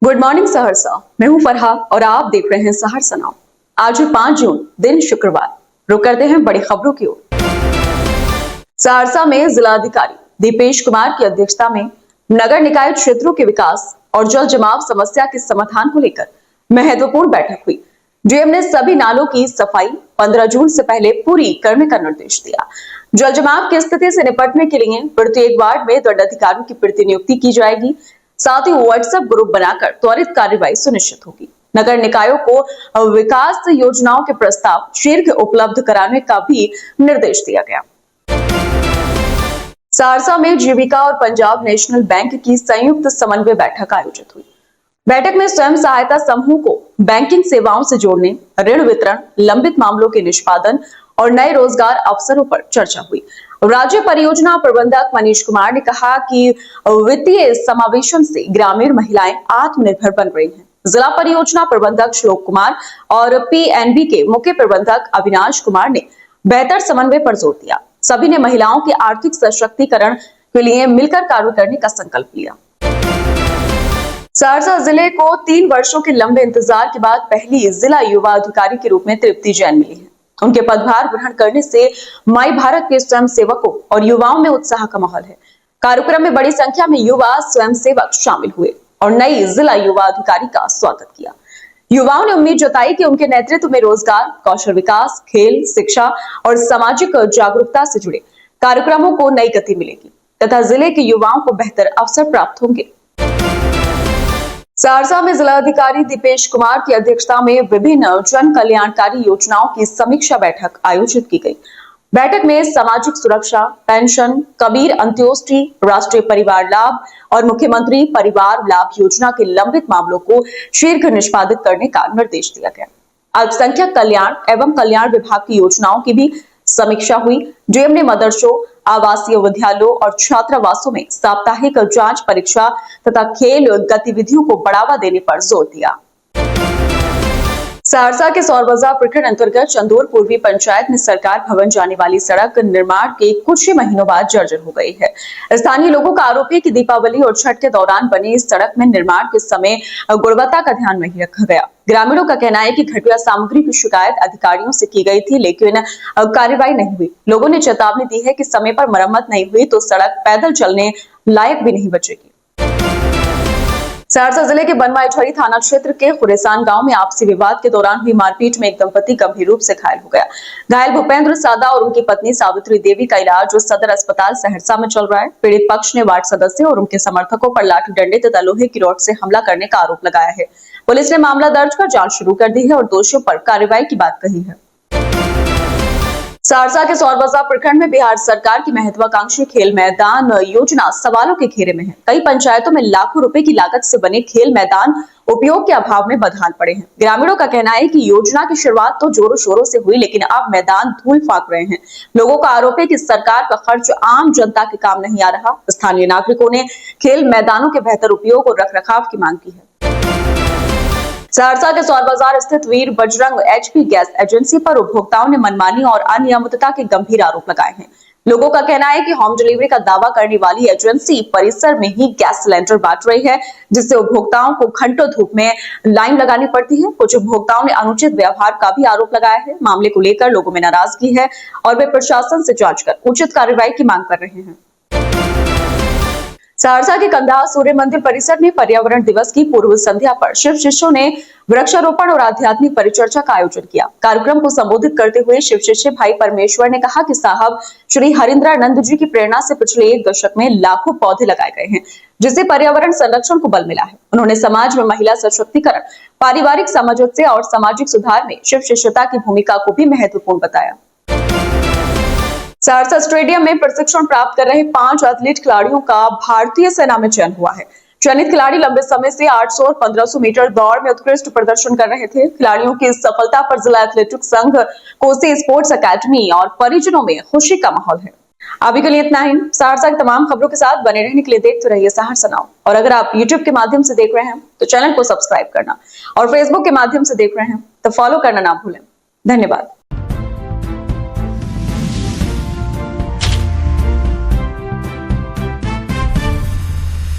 Good morning Saharsa. मैं हूं फरहा और आप देख रहे हैं सहरसा नाउ। आज है 5 जून, दिन शुक्रवार। रुक करते हैं बड़ी खबरों की ओर। सहरसा में जिलाधिकारी दीपेश कुमार की अध्यक्षता में नगर निकाय क्षेत्रों के विकास और जल जमाव समस्या के समाधान को लेकर महत्वपूर्ण बैठक हुई। डीएम ने सभी नालों की सफाई 15 जून से पहले पूरी करने का निर्देश दिया। जल जमाव की स्थिति से निपटने के लिए प्रत्येक वार्ड में दंडाधिकारियों की प्रतिनियुक्ति की जाएगी। साथ ही व्हाट्सएप ग्रुप बनाकर त्वरित कार्रवाई सुनिश्चित होगी। नगर निकायों को विकास योजनाओं के प्रस्ताव शीघ्र उपलब्ध कराने का भी निर्देश दिया गया। सहरसा में जीविका और पंजाब नेशनल बैंक की संयुक्त समन्वय बैठक आयोजित हुई। बैठक में स्वयं सहायता समूह को बैंकिंग सेवाओं से जोड़ने, ऋण वितरण, लंबित मामलों के निष्पादन और नए रोजगार अवसरों पर चर्चा हुई। राज्य परियोजना प्रबंधक मनीष कुमार ने कहा कि वित्तीय समावेशन से ग्रामीण महिलाएं आत्मनिर्भर बन रही हैं। जिला परियोजना प्रबंधक श्लोक कुमार और पीएनबी के मुख्य प्रबंधक अविनाश कुमार ने बेहतर समन्वय पर जोर दिया। सभी ने महिलाओं के आर्थिक सशक्तिकरण के लिए मिलकर कार्य करने का संकल्प लिया। सहरसा जिले को 3 वर्षों के लंबे इंतजार के बाद पहली जिला युवा अधिकारी के रूप में तृप्ति जैन मिली है। उनके पदभार ग्रहण करने से माई भारत के स्वयं सेवकों और युवाओं में उत्साह का माहौल है। कार्यक्रम में बड़ी संख्या में युवा स्वयं सेवक शामिल हुए और नई जिला युवा अधिकारी का स्वागत किया। युवाओं ने उम्मीद जताई कि उनके नेतृत्व में रोजगार, कौशल विकास, खेल, शिक्षा और सामाजिक जागरूकता से जुड़े कार्यक्रमों को नई गति मिलेगी तथा जिले के युवाओं को बेहतर अवसर प्राप्त होंगे। सहरसा में जिलाधिकारी दीपेश कुमार की अध्यक्षता में विभिन्न जन कल्याणकारी योजनाओं की समीक्षा बैठक आयोजित की गई। बैठक में सामाजिक सुरक्षा, पेंशन, कबीर अंत्योष्टि, राष्ट्रीय परिवार लाभ और मुख्यमंत्री परिवार लाभ योजना के लंबित मामलों को शीघ्र निष्पादित करने का निर्देश दिया गया। अल्पसंख्यक कल्याण एवं कल्याण विभाग की योजनाओं की भी समीक्षा हुई। डीएम ने मदरसों, आवासीय विद्यालयों और छात्रावासों में साप्ताहिक जांच, परीक्षा तथा खेल गतिविधियों को बढ़ावा देने पर जोर दिया। सहरसा के सौर बाजार प्रखंड अंतर्गत चंदोर पूर्वी पंचायत में सरकार भवन जाने वाली सड़क निर्माण के कुछ ही महीनों बाद जर्जर हो गई है। स्थानीय लोगों का आरोप है कि दीपावली और छठ के दौरान बनी इस सड़क में निर्माण के समय गुणवत्ता का ध्यान नहीं रखा गया। ग्रामीणों का कहना है कि घटिया सामग्री की शिकायत अधिकारियों से की गई थी, लेकिन कार्रवाई नहीं हुई। लोगों ने चेतावनी दी है कि समय पर मरम्मत नहीं हुई तो सड़क पैदल चलने लायक भी नहीं बचेगी। सहरसा जिले के बनवाईझरी थाना क्षेत्र के खुरेसान गांव में आपसी विवाद के दौरान हुई मारपीट में एक दंपति गंभीर रूप से घायल हो गया। घायल भूपेंद्र सादा और उनकी पत्नी सावित्री देवी का इलाज सदर अस्पताल सहरसा में चल रहा है। पीड़ित पक्ष ने वार्ड सदस्य और उनके समर्थकों पर लाठी डंडे तथा लोहे की रॉड से हमला करने का आरोप लगाया है। पुलिस ने मामला दर्ज कर जांच शुरू कर दी है और दोषियों पर कार्रवाई की बात कही है। सहरसा के सौर बाजार प्रखंड में बिहार सरकार की महत्वाकांक्षी खेल मैदान योजना सवालों के घेरे में है। कई पंचायतों में लाखों रुपए की लागत से बने खेल मैदान उपयोग के अभाव में बदहाल पड़े हैं। ग्रामीणों का कहना है कि योजना की शुरुआत तो जोरों शोरों से हुई, लेकिन अब मैदान धूल फाक रहे हैं। लोगों का आरोप है कि सरकार का खर्च आम जनता के काम नहीं आ रहा। स्थानीय नागरिकों ने खेल मैदानों के बेहतर उपयोग और रखरखाव की मांग की है। सहरसा के सौर बाजार स्थित वीर बजरंग एचपी गैस एजेंसी पर उपभोक्ताओं ने मनमानी और अनियमितता के गंभीर आरोप लगाए हैं। लोगों का कहना है कि होम डिलीवरी का दावा करने वाली एजेंसी परिसर में ही गैस सिलेंडर बांट रही है, जिससे उपभोक्ताओं को घंटों धूप में लाइन लगानी पड़ती है। कुछ उपभोक्ताओं ने अनुचित व्यवहार का भी आरोप लगाया है। मामले को लेकर लोगों में नाराजगी है और वे प्रशासन से जांच कर उचित कार्रवाई की मांग कर रहे हैं। सहरसा के कंधार सूर्य मंदिर परिसर में पर्यावरण दिवस की पूर्व संध्या पर शिव शिष्यों ने वृक्षारोपण और आध्यात्मिक परिचर्चा का आयोजन किया। कार्यक्रम को संबोधित करते हुए शिव शिष्य भाई परमेश्वर ने कहा कि साहब श्री हरिंद्रानंद जी की प्रेरणा से पिछले 1 दशक में लाखों पौधे लगाए गए हैं, जिससे पर्यावरण संरक्षण को बल मिला है। उन्होंने समाज में महिला सशक्तिकरण, पारिवारिक सामंजस्य और सामाजिक सुधार में शिव शिष्यता की भूमिका को भी महत्वपूर्ण बताया। सहरसा स्टेडियम में प्रशिक्षण प्राप्त कर रहे 5 एथलीट खिलाड़ियों का भारतीय सेना में चयन हुआ है। चयनित खिलाड़ी लंबे समय से 800 और 1500 मीटर दौड़ में उत्कृष्ट प्रदर्शन कर रहे थे। खिलाड़ियों की इस सफलता पर जिला एथलेटिक्स संघ, कोसी स्पोर्ट्स अकेडमी और परिजनों में खुशी का माहौल है। अभी के लिए इतना ही। सहरसा की तमाम खबरों के साथ बने रहने के लिए देखते रहिए सहरसा नाउ। और अगर आप यूट्यूब के माध्यम से देख रहे हैं तो चैनल को सब्सक्राइब करना और फेसबुक के माध्यम से देख रहे हैं तो फॉलो करना ना भूलें। धन्यवाद।